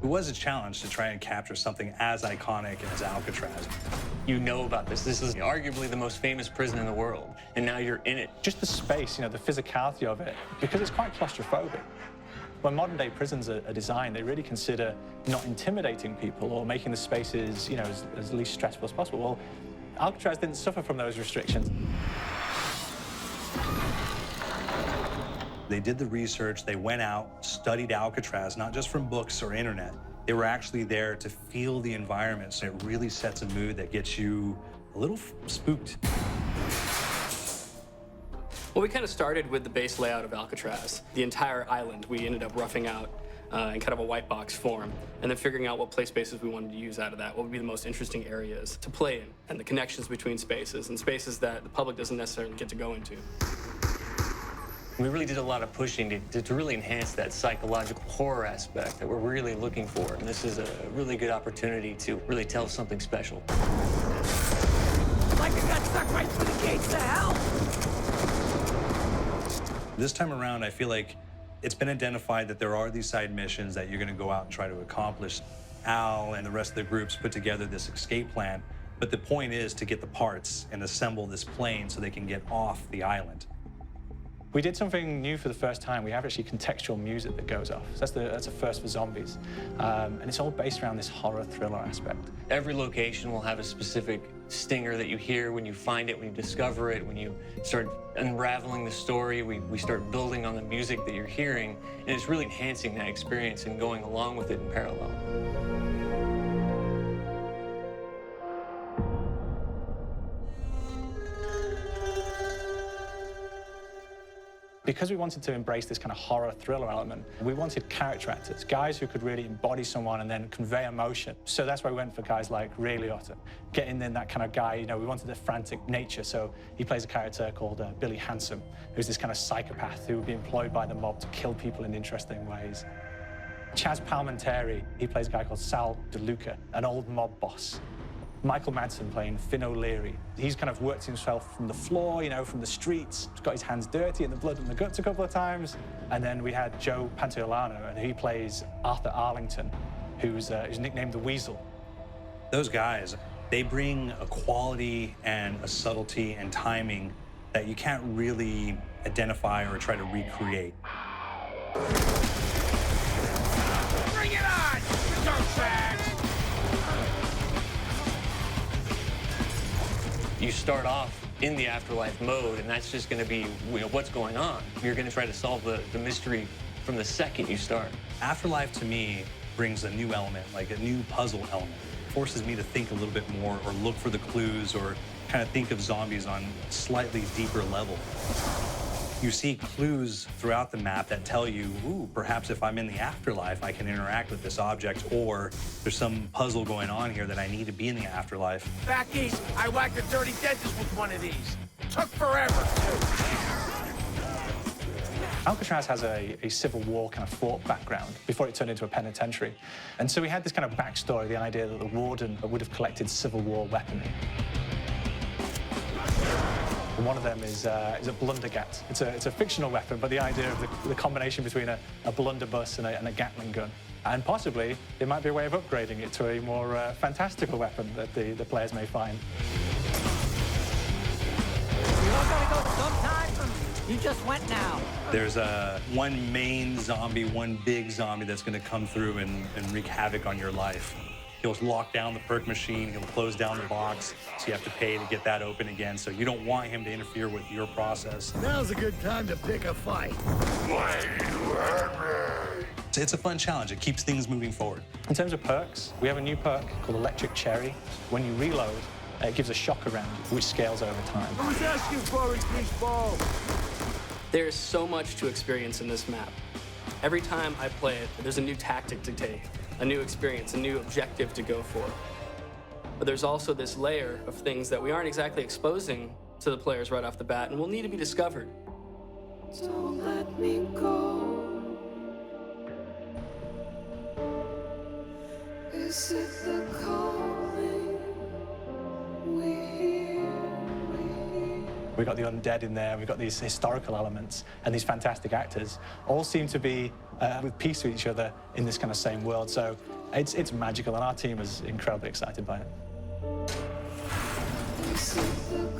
It was a challenge to try and capture something as iconic as Alcatraz. You know about this. This is arguably the most famous prison in the world, and now you're in it. Just the space, the physicality of it, because it's quite claustrophobic. When modern-day prisons are designed, they really consider not intimidating people or making the spaces, as least stressful as possible. Well, Alcatraz didn't suffer from those restrictions. They did the research, they went out, studied Alcatraz, not just from books or internet. They were actually there to feel the environment, so it really sets a mood that gets you a little spooked. Well, we kind of started with the base layout of Alcatraz. The entire island we ended up roughing out in kind of a white box form, and then figuring out what play spaces we wanted to use out of that, what would be the most interesting areas to play in, and the connections between spaces, and spaces that the public doesn't necessarily get to go into. We really did a lot of pushing to really enhance that psychological horror aspect that we're really looking for. And this is a really good opportunity to really tell something special. Like I got stuck right through the gates to hell! This time around, I feel like it's been identified that there are these side missions that you're going to go out and try to accomplish. Al and the rest of the groups put together this escape plan, but the point is to get the parts and assemble this plane so they can get off the island. We did something new for the first time. We have actually contextual music that goes off. So that's a first for zombies. And it's all based around this horror thriller aspect. Every location will have a specific stinger that you hear when you find it, when you discover it, when you start unraveling the story. We start building on the music that you're hearing, and it's really enhancing that experience and going along with it in parallel. Because we wanted to embrace this kind of horror thriller element, we wanted character actors, guys who could really embody someone and then convey emotion. So that's why we went for guys like Ray Liotta, getting in that kind of guy, we wanted a frantic nature. So he plays a character called Billy Handsome, who's this kind of psychopath who would be employed by the mob to kill people in interesting ways. Chaz Palminteri, he plays a guy called Sal DeLuca, an old mob boss. Michael Madsen playing Finn O'Leary. He's kind of worked himself from the floor, from the streets. He's got his hands dirty in the blood and the guts a couple of times. And then we had Joe Pantoliano, and he plays Arthur Arlington, who's nicknamed the Weasel. Those guys, they bring a quality and a subtlety and timing that you can't really identify or try to recreate. Bring it on! Dirtbags! You start off in the afterlife mode, and that's just going to be what's going on. You're going to try to solve the mystery from the second you start. Afterlife, to me, brings a new element, like a new puzzle element. It forces me to think a little bit more or look for the clues or kind of think of zombies on a slightly deeper level. You see clues throughout the map that tell you, ooh, perhaps if I'm in the afterlife, I can interact with this object, or there's some puzzle going on here that I need to be in the afterlife. Back east, I whacked a dirty dentist with one of these. Took forever, too. Alcatraz has a Civil War kind of fort background before it turned into a penitentiary. And so we had this kind of backstory, the idea that the warden would have collected Civil War weaponry. And one of them is a blundergat. It's a fictional weapon, but the idea of the combination between a blunderbuss and a Gatling gun. And possibly, there might be a way of upgrading it to a more fantastical weapon that the players may find. You all gotta go sometime? You just went now. There's one main zombie, one big zombie that's going to come through and wreak havoc on your life. He'll lock down the perk machine, he'll close down the box, so you have to pay to get that open again. So you don't want him to interfere with your process. Now's a good time to pick a fight. It's a fun challenge. It keeps things moving forward. In terms of perks, we have a new perk called Electric Cherry. When you reload, it gives a shock around, which scales over time. I was asking for it, greaseball. There's so much to experience in this map. Every time I play it, there's a new tactic to take, a new experience, a new objective to go for. But there's also this layer of things that we aren't exactly exposing to the players right off the bat and will need to be discovered. Don't let me go. Is it the calling we hear? We've got the undead in there, we've got these historical elements, and these fantastic actors all seem to be with peace with each other in this kind of same world. So it's magical, and our team is incredibly excited by it. We sit the